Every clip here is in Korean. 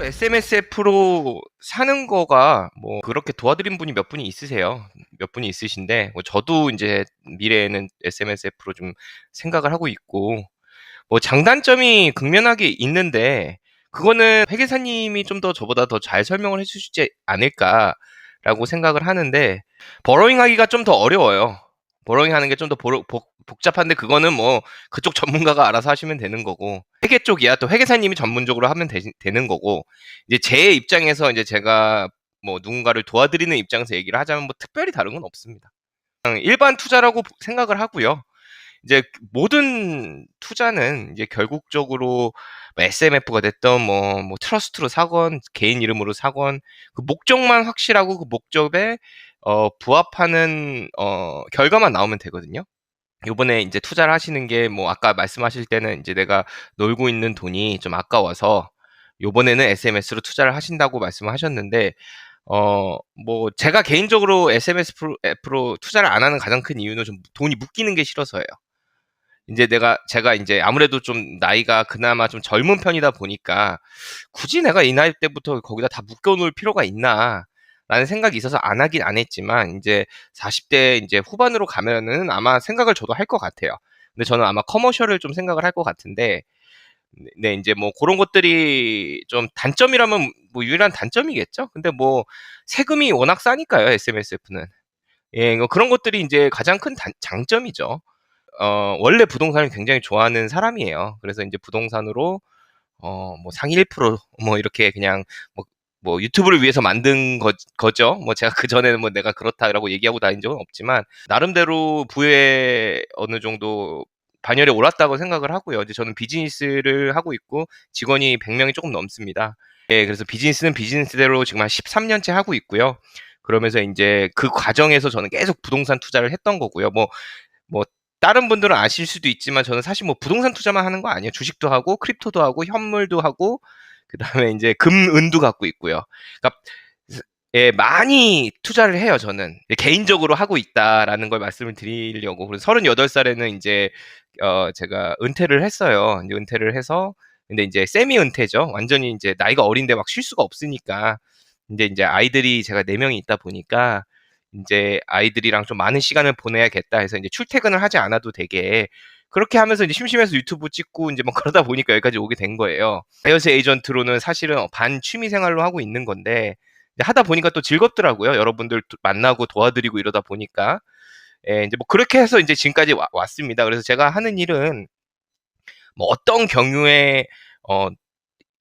SMSF로 사는 거가 뭐 그렇게 도와드린 분이 몇 분이 있으세요. 몇 분이 있으신데 뭐 저도 이제 미래에는 SMSF로 좀 생각을 하고 있고 뭐 장단점이 극명하게 있는데 그거는 회계사님이 좀 더 저보다 더 잘 설명을 해주시지 않을까라고 생각을 하는데 버로잉 하기가 좀 더 어려워요. 버로잉 하는 게 좀 더 복잡한데 그거는 뭐 그쪽 전문가가 알아서 하시면 되는 거고 회계 쪽이야 또 회계사님이 전문적으로 하면 되는 거고 이제 제 입장에서 이제 제가 뭐 누군가를 도와드리는 입장에서 얘기를 하자면 뭐 특별히 다른 건 없습니다. 그냥 일반 투자라고 생각을 하고요. 이제 모든 투자는 이제 결국적으로 뭐 SMF가 됐던 뭐 트러스트로 사건 개인 이름으로 사건 그 목적만 확실하고 그 목적에 부합하는 결과만 나오면 되거든요. 요번에 이제 투자를 하시는 게 뭐 아까 말씀하실 때는 이제 내가 놀고 있는 돈이 좀 아까워서 요번에는 SMS로 투자를 하신다고 말씀을 하셨는데 뭐 제가 개인적으로 SMSF로 투자를 안 하는 가장 큰 이유는 좀 돈이 묶이는 게 싫어서예요. 이제 제가 이제 아무래도 좀 나이가 그나마 좀 젊은 편이다 보니까 굳이 내가 이 나이 때부터 거기다 다 묶여놓을 필요가 있나 라는 생각이 있어서 안 하긴 안 했지만 이제 40대 이제 후반으로 가면은 아마 생각을 저도 할 것 같아요. 근데 저는 아마 커머셜을 좀 생각을 할 것 같은데 네, 이제 뭐 그런 것들이 좀 단점이라면 뭐 유일한 단점이겠죠. 근데 뭐 세금이 워낙 싸니까요, SMSF는. 예, 뭐 그런 것들이 이제 가장 큰 장점이죠. 원래 부동산을 굉장히 좋아하는 사람이에요. 그래서 이제 부동산으로 뭐 상위 1%뭐 이렇게 그냥 뭐 유튜브를 위해서 만든 거죠. 뭐 제가 그전에는 뭐 내가 그렇다라고 얘기하고 다닌 적은 없지만 나름대로 부에 어느 정도 반열에 올랐다고 생각을 하고요. 이제 저는 비즈니스를 하고 있고 직원이 100명이 조금 넘습니다. 예, 그래서 비즈니스는 비즈니스대로 지금 한 13년째 하고 있고요. 그러면서 이제 그 과정에서 저는 계속 부동산 투자를 했던 거고요. 뭐 다른 분들은 아실 수도 있지만 저는 사실 뭐 부동산 투자만 하는 거 아니에요. 주식도 하고 크립토도 하고 현물도 하고 그다음에 이제 금은도 갖고 있고요. 그러니까 예, 많이 투자를 해요, 저는. 개인적으로 하고 있다라는 걸 말씀을 드리려고. 그래서 38살에는 이제 제가 은퇴를 했어요. 이제 은퇴를 해서 근데 이제 세미 은퇴죠. 완전히 이제 나이가 어린데 막 쉴 수가 없으니까 근데 이제 아이들이 제가 4명이 있다 보니까 이제 아이들이랑 좀 많은 시간을 보내야겠다 해서 이제 출퇴근을 하지 않아도 되게 그렇게 하면서 이제 심심해서 유튜브 찍고 이제 뭐 그러다 보니까 여기까지 오게 된 거예요. 다이어트 에이전트로는 사실은 반 취미 생활로 하고 있는 건데 하다 보니까 또 즐겁더라고요. 여러분들 만나고 도와드리고 이러다 보니까 예, 이제 뭐 그렇게 해서 이제 지금까지 왔습니다. 그래서 제가 하는 일은 뭐 어떤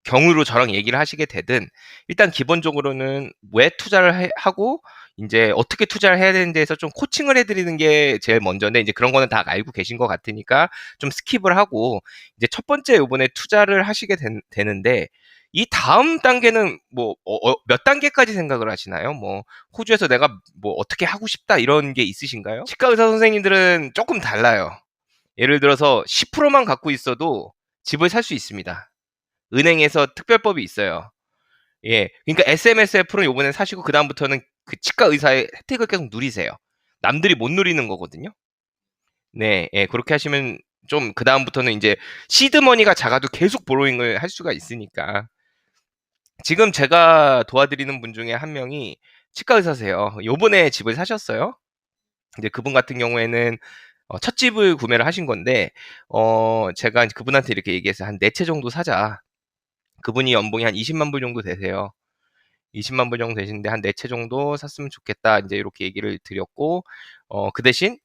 경우로 저랑 얘기를 하시게 되든 일단 기본적으로는 왜 투자를 하고 이제 어떻게 투자를 해야 되는 데에서 좀 코칭을 해드리는 게 제일 먼저인데 이제 그런 거는 다 알고 계신 것 같으니까 좀 스킵을 하고 이제 첫 번째 요번에 투자를 하시게 되는데 이 다음 단계는 뭐 몇 단계까지 생각을 하시나요? 뭐 호주에서 내가 뭐 어떻게 하고 싶다 이런 게 있으신가요? 치과 의사 선생님들은 조금 달라요. 예를 들어서 10%만 갖고 있어도 집을 살 수 있습니다. 은행에서 특별법이 있어요. 예. 그러니까 SMSF는 요번에 사시고 그다음부터는 그 치과 의사의 혜택을 계속 누리세요. 남들이 못 누리는 거거든요. 네. 예. 그렇게 하시면 좀 그다음부터는 이제 시드머니가 작아도 계속 보로잉을 할 수가 있으니까. 지금 제가 도와드리는 분 중에 한 명이 치과 의사세요. 요번에 집을 사셨어요. 이제 그분 같은 경우에는 첫 집을 구매를 하신 건데 제가 그분한테 이렇게 얘기했어요. "한 4 채 정도 사자." 그분이 연봉이 한 20만 불 정도 되세요. 20만 불 정도 되시는데 한 4 채 정도 샀으면 좋겠다. 이제 이렇게 얘기를 드렸고 그 대신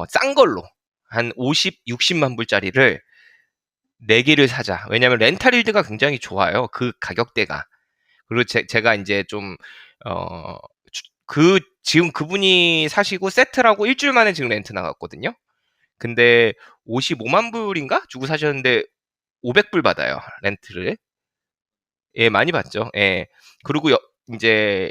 싼 걸로 한 50, 60만 불짜리를 4 개를 사자. 왜냐면 렌탈 일드가 굉장히 좋아요. 그 가격대가. 그리고 제가 이제 좀 어, 지금 그분이 사시고 세트라고 일주일 만에 지금 렌트 나갔거든요. 근데 55만 불인가 주고 사셨는데 500불 받아요. 렌트를. 예, 많이 받죠. 예. 그리고 이제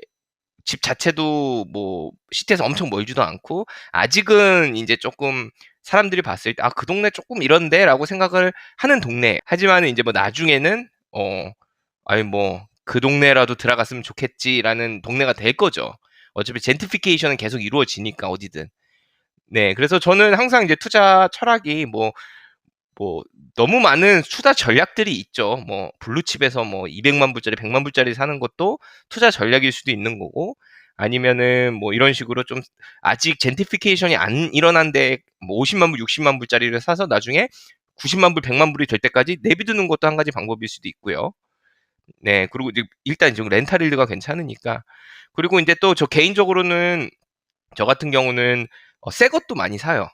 집 자체도 뭐 시티에서 엄청 멀지도 않고 아직은 이제 조금 사람들이 봤을 때 '아 그 동네 조금 이런데.'라고 생각을 하는 동네. 하지만은 이제 뭐 나중에는 아니 뭐 '그 동네라도 들어갔으면 좋겠지.'라는 동네가 될 거죠. 어차피 젠트리피케이션은 계속 이루어지니까 어디든. 네. 그래서 저는 항상 이제 투자 철학이 뭐 뭐 너무 많은 투자 전략들이 있죠. 뭐 블루칩에서 뭐 200만 불짜리, 100만 불짜리 사는 것도 투자 전략일 수도 있는 거고, 아니면은 뭐 이런 식으로 좀 아직 젠티피케이션이 안 일어난데 뭐 50만 불, 60만 불짜리를 사서 나중에 90만 불, 100만 불이 될 때까지 내비두는 것도 한 가지 방법일 수도 있고요. 네, 그리고 이제 일단 지금 렌탈 일드가 괜찮으니까. 그리고 이제 또 저 개인적으로는, 저 같은 경우는 새 것도 많이 사요.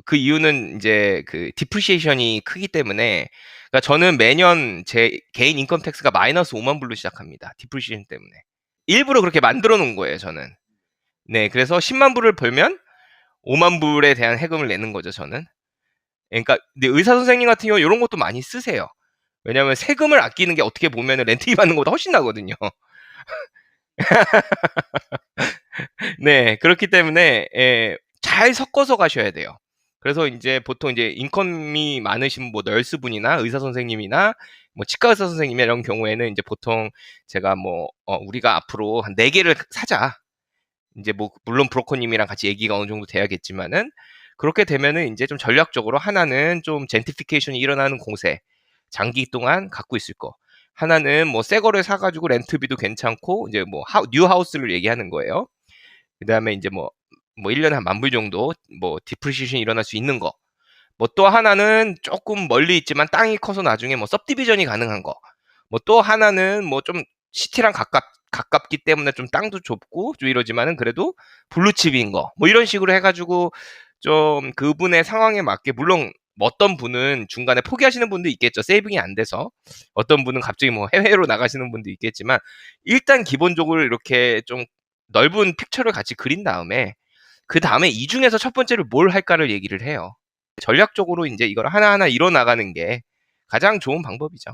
그 이유는 이제 그 디프리시에이션이 크기 때문에. 그러니까 저는 매년 제 개인 인컴 텍스가 마이너스 5만 불로 시작합니다. 디프리시에이션 때문에. 일부러 그렇게 만들어 놓은 거예요, 저는. 네, 그래서 10만 불을 벌면 5만 불에 대한 해금을 내는 거죠, 저는. 그러니까 근데 의사 선생님 같은 경우 이런 것도 많이 쓰세요. 왜냐하면 세금을 아끼는 게 어떻게 보면 렌트비 받는 것보다 훨씬 나거든요. 네, 그렇기 때문에 잘 섞어서 가셔야 돼요. 그래서 이제 보통 이제 인컴이 많으신 뭐 널스분이나 의사 선생님이나 뭐 치과 의사 선생님 이런 경우에는 이제 보통 제가 뭐 우리가 앞으로 한 4개를 사자. 이제 뭐 물론 브로커님이랑 같이 얘기가 어느 정도 돼야겠지만은, 그렇게 되면은 이제 좀 전략적으로 하나는 좀 젠티피케이션이 일어나는 곳에 장기 동안 갖고 있을 거. 하나는 뭐 새 거를 사가지고 렌트비도 괜찮고 이제 뭐 뉴 하우스를 얘기하는 거예요. 그 다음에 이제 뭐 1년에 한 10,000불 정도 뭐 디프리시에이션이 일어날 수 있는 거. 뭐 또 하나는 조금 멀리 있지만 땅이 커서 나중에 뭐 सब디비전이 가능한 거. 뭐 또 하나는 뭐 좀 시티랑 가깝기 때문에 좀 땅도 좁고 좀 이러지만은 그래도 블루칩인 거. 뭐 이런 식으로 해가지고 좀 그분의 상황에 맞게, 물론 어떤 분은 중간에 포기하시는 분도 있겠죠. 세이빙이 안 돼서. 어떤 분은 갑자기 뭐 해외로 나가시는 분도 있겠지만, 일단 기본적으로 이렇게 좀 넓은 픽처를 같이 그린 다음에 그 다음에 이 중에서 첫 번째로 뭘 할까를 얘기를 해요. 전략적으로 이제 이걸 하나하나 이뤄 나가는 게 가장 좋은 방법이죠.